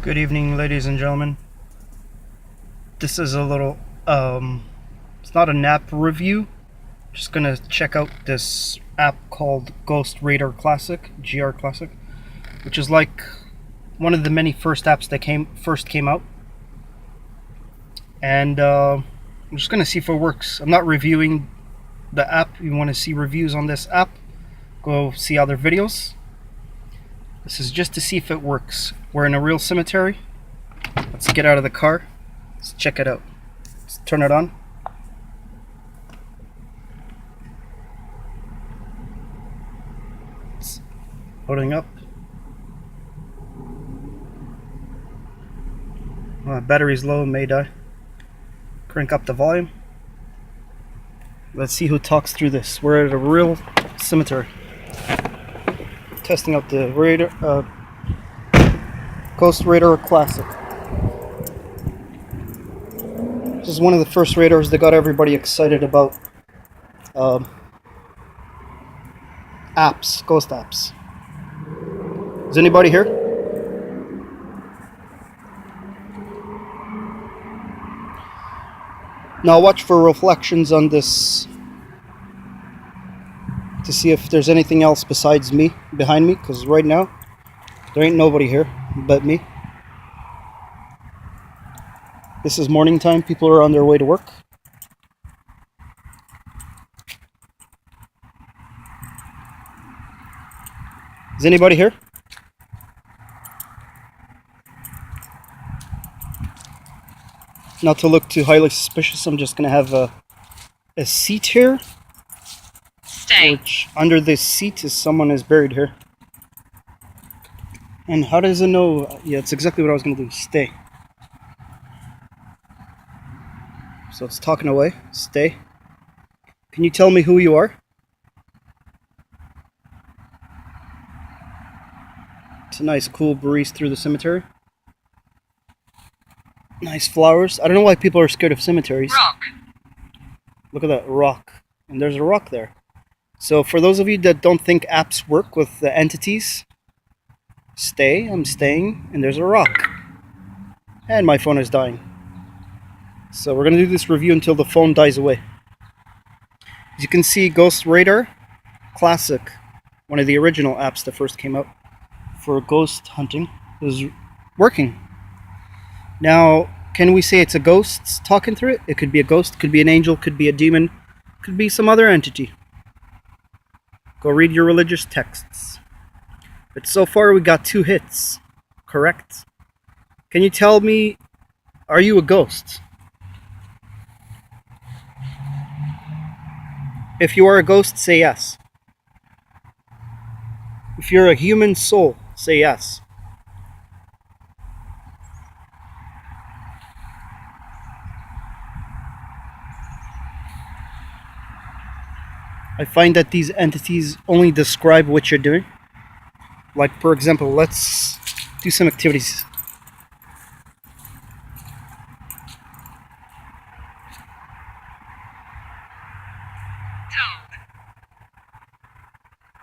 Good evening, ladies and gentlemen. This is a little, it's not an app review. Just gonna check out this app called Ghost Radar Classic, GR Classic, which is like one of the many first apps that first came out. And I'm just gonna see if it works. I'm not reviewing the app. If you want to see reviews on this app, go see other videos. This is just to see if it works. We're in a real cemetery. Let's get out of the car. Let's check it out. Let's turn it on. It's loading up. Battery's low, may die. Crank up the volume. Let's see who talks through this. We're at a real cemetery. Testing out the Ghost Radar Classic. This is one of the first radars that got everybody excited about apps, ghost apps. Is anybody here? Now watch for reflections on this to see if there's anything else besides me behind me, because right now there ain't nobody here but me. This is morning time. People are on their way to work. Is anybody here? Not to look too highly suspicious, I'm just gonna have a seat here. Stay. Which under this seat is someone is buried here. And how does it know? Yeah, it's exactly what I was gonna do. Stay. So it's talking away. Stay. Can you tell me who you are? It's a nice cool breeze through the cemetery. Nice flowers. I don't know why people are scared of cemeteries. Rock. Look at that rock. And there's a rock there. So for those of you that don't think apps work with the entities, stay. I'm staying. And there's a rock. And my phone is dying. So we're going to do this review until the phone dies away. As you can see, Ghost Radar Classic, one of the original apps that first came out for ghost hunting, is working. Now, can we say it's a ghost talking through it? It could be a ghost, could be an angel, could be a demon, could be some other entity. Go read your religious texts. But so far we got 2 hits, correct? Can you tell me, are you a ghost? If you are a ghost, say yes. If you're a human soul, say yes. I find that these entities only describe what you're doing. Like, for example, let's do some activities.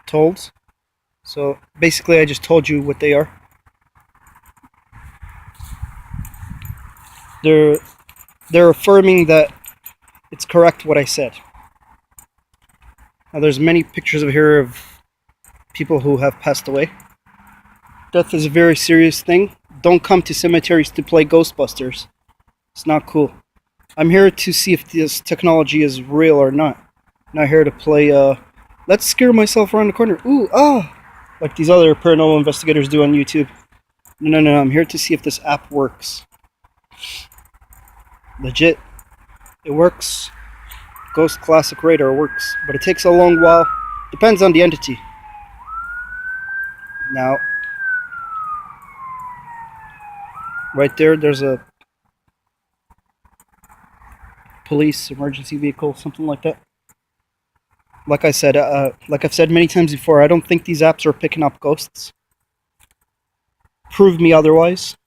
Told. So basically I just told you what they are. They're affirming that it's correct what I said. Now there's many pictures of here of people who have passed away. Death is a very serious thing. Don't come to cemeteries to play Ghostbusters. It's not cool. I'm here to see if this technology is real or not. I'm not here to play let's scare myself around the corner. Ooh, ah! Like these other paranormal investigators do on YouTube. No, I'm here to see if this app works. Legit. It works. Ghost Classic Radar works. But it takes a long while. Depends on the entity. Now, right there's a police emergency vehicle, something like that. Like I said, like I've said many times before, I don't think these apps are picking up ghosts. Prove me otherwise.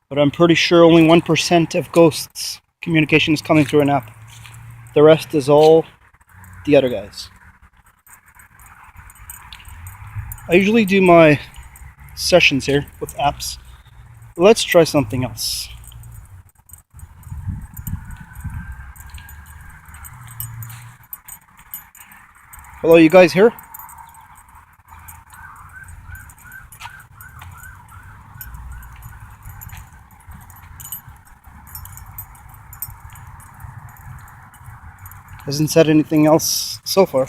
But I'm pretty sure only 1% of ghosts' communication is coming through an app. The rest is all the other guys. I usually do my sessions here with apps Let's try something else. Hello, you guys here? Hasn't said anything else so far.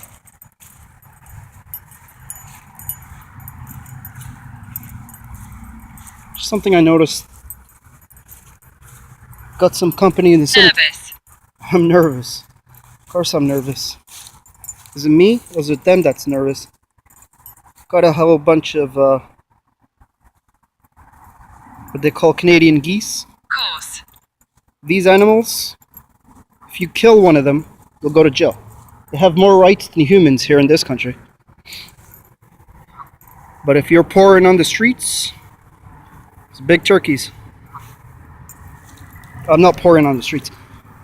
Just something I noticed. Got some company in the city. Nervous. I'm nervous. Of course I'm nervous. Is it me or is it them that's nervous? Got a whole bunch of what they call Canadian geese. Course. These animals, if you kill one of them, you'll go to jail. They have more rights than humans here in this country. But if you're pouring on the streets, it's big turkeys. I'm not pouring on the streets.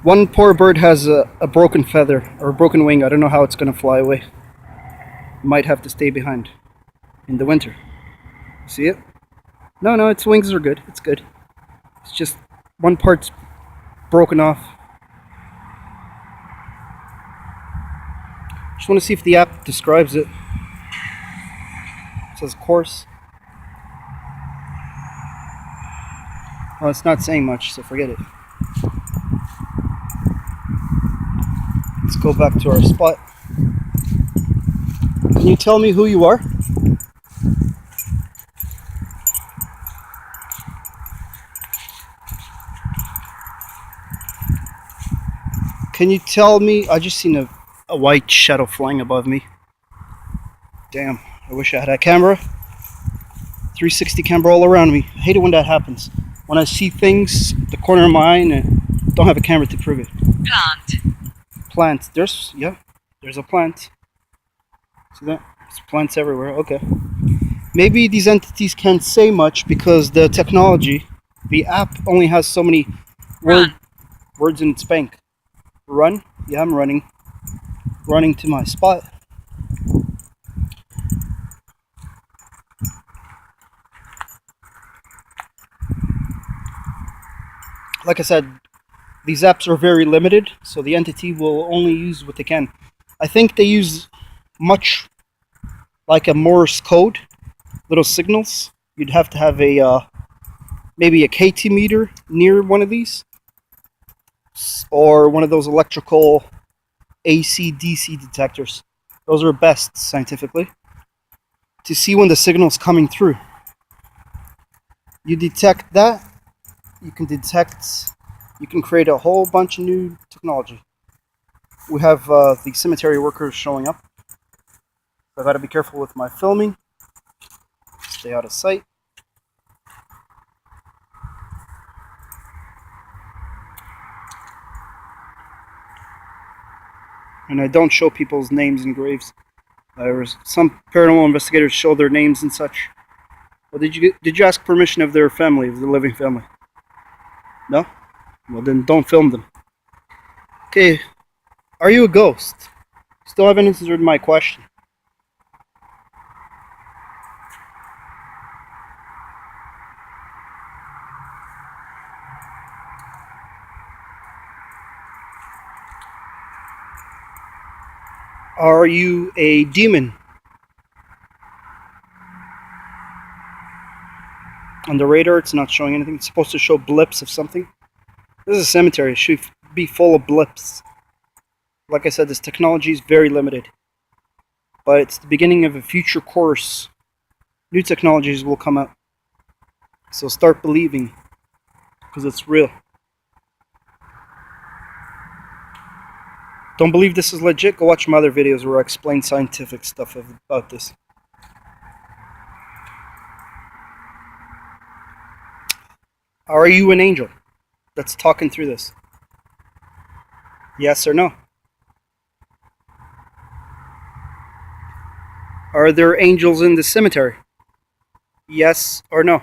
One poor bird has a broken feather or a broken wing. I don't know how it's going to fly away. Might have to stay behind in the winter. See it? No, its wings are good. It's good. It's just one part's broken off. Just want to see if the app describes it. It says course. Well, it's not saying much, so forget it. Let's go back to our spot. Can you tell me who you are? Can you tell me? I just seen a white shadow flying above me. Damn, I wish I had a camera. 360 camera all around me. I hate it when that happens. When I see things, the corner of my eye, and I don't have a camera to prove it. Plant. Plant. There's a plant. See that? There's plants everywhere. Okay. Maybe these entities can't say much because the technology, the app only has so many words in its bank. Run? Yeah, I'm running. Running to my spot. Like I said, these apps are very limited, so the entity will only use what they can. I think they use much like a Morse code, little signals. You'd have to have a maybe a KT meter near one of these, or one of those electrical AC DC detectors. Those are best scientifically to see when the signal's coming through. You detect that, you can create a whole bunch of new technology. We have the cemetery workers showing up. I gotta be careful with my filming. Stay out of sight. And I don't show people's names and graves. Some paranormal investigators show their names and such. Well, did you ask permission of their family, of the living family? No? Well, then don't film them. Okay, are you a ghost? Still haven't answered my question. Are you a demon? On the radar, it's not showing anything. It's supposed to show blips of something. This is a cemetery. It should be full of blips. Like I said, this technology is very limited. But it's the beginning of a future course. New technologies will come out. So start believing, because it's real. Don't believe this is legit? Go watch my other videos where I explain scientific stuff about this. Are you an angel that's talking through this? Yes or no? Are there angels in the cemetery? Yes or no?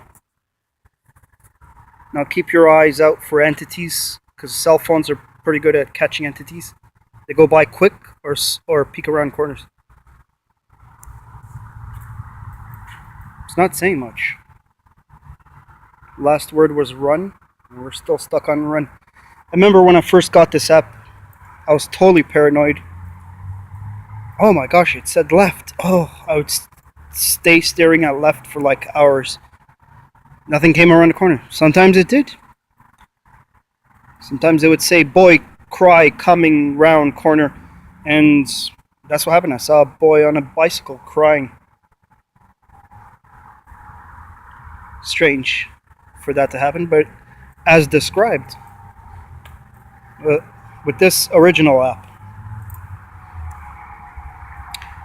Now keep your eyes out for entities, because cell phones are pretty good at catching entities. They go by quick or peek around corners. It's not saying much. Last word was run. And we're still stuck on run. I remember when I first got this app, I was totally paranoid. Oh my gosh, it said left. Oh, I would stay staring at left for like hours. Nothing came around the corner. Sometimes it did. Sometimes it would say boy cry coming round corner, and that's what happened. I saw a boy on a bicycle crying. Strange for that to happen, but as described with this original app.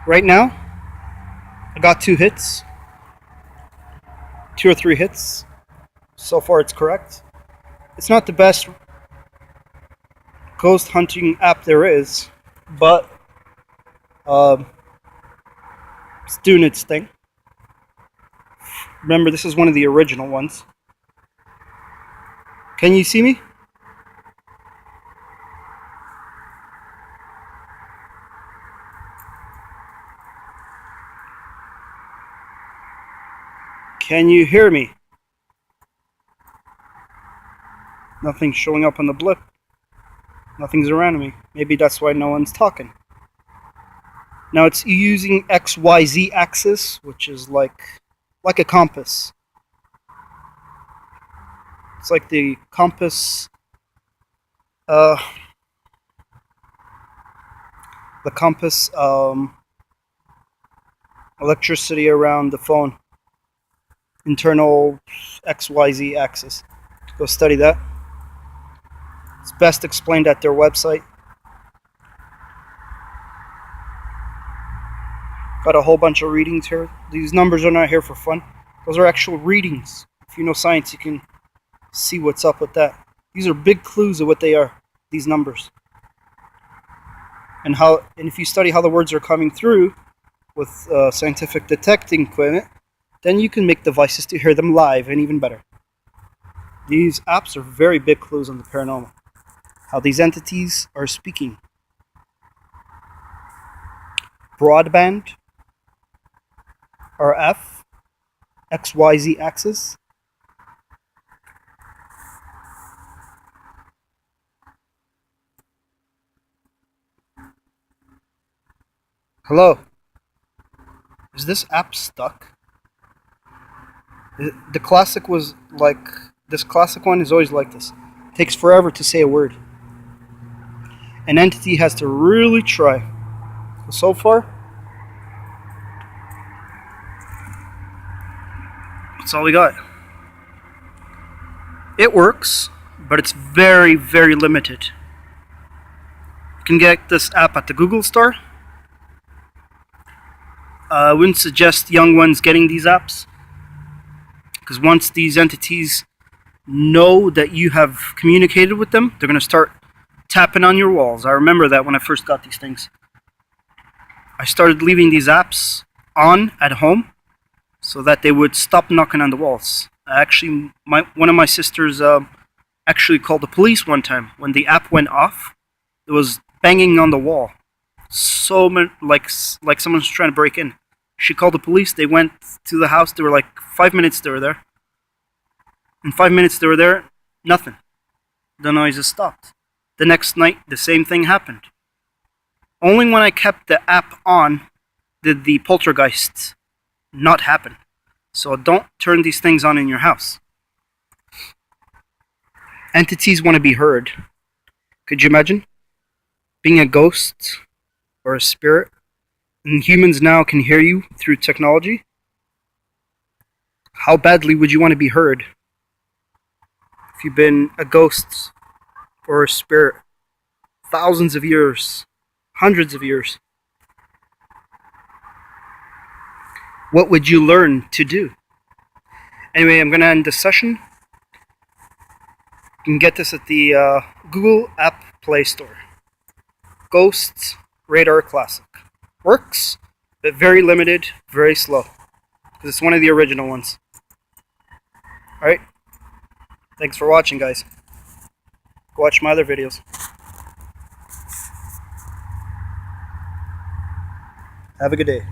Right now, I got 2 hits, 2 or 3 hits. So far, it's correct. It's not the best ghost hunting app there is, but it's doing its thing. Remember, this is one of the original ones. Can you see me? Can you hear me? Nothing's showing up on the blip. Nothing's around me. Maybe that's why no one's talking. Now it's using XYZ axis, which is like a compass. It's like the compass, the compass electricity around the phone. Internal XYZ axis. Go study that. It's best explained at their website. Got a whole bunch of readings here. These numbers are not here for fun. Those are actual readings. If you know science, you can see what's up with that. These are big clues of what they are, these numbers. And if you study how the words are coming through with scientific detecting equipment, then you can make devices to hear them live, and even better. These apps are very big clues on the paranormal. How these entities are speaking. Broadband, RF, XYZ axis. Hello. Is this app stuck? The classic was like, this classic one is always like this. It takes forever to say a word. An entity has to really try. So far, that's all we got. It works, but it's very, very limited. You can get this app at the Google Store. I wouldn't suggest young ones getting these apps, because once these entities know that you have communicated with them, they're going to start tapping on your walls. I remember that when I first got these things. I started leaving these apps on at home so that they would stop knocking on the walls. Actually, one of my sisters actually called the police one time. When the app went off, it was banging on the wall. So many, like someone's trying to break in. She called the police. They went to the house. They were like 5 minutes they were there. In 5 minutes they were there, nothing. The noises stopped. The next night, the same thing happened. Only when I kept the app on did the poltergeists not happen. So don't turn these things on in your house. Entities want to be heard. Could you imagine being a ghost or a spirit, and humans now can hear you through technology? How badly would you want to be heard if you've been a ghost or a spirit thousands of years, hundreds of years? What would you learn to do? Anyway, I'm going to end this session. You can get this at the Google App Play Store. Ghosts Radar Classic. Works, but very limited, very slow. Because it's one of the original ones. Alright? Thanks for watching, guys. Go watch my other videos. Have a good day.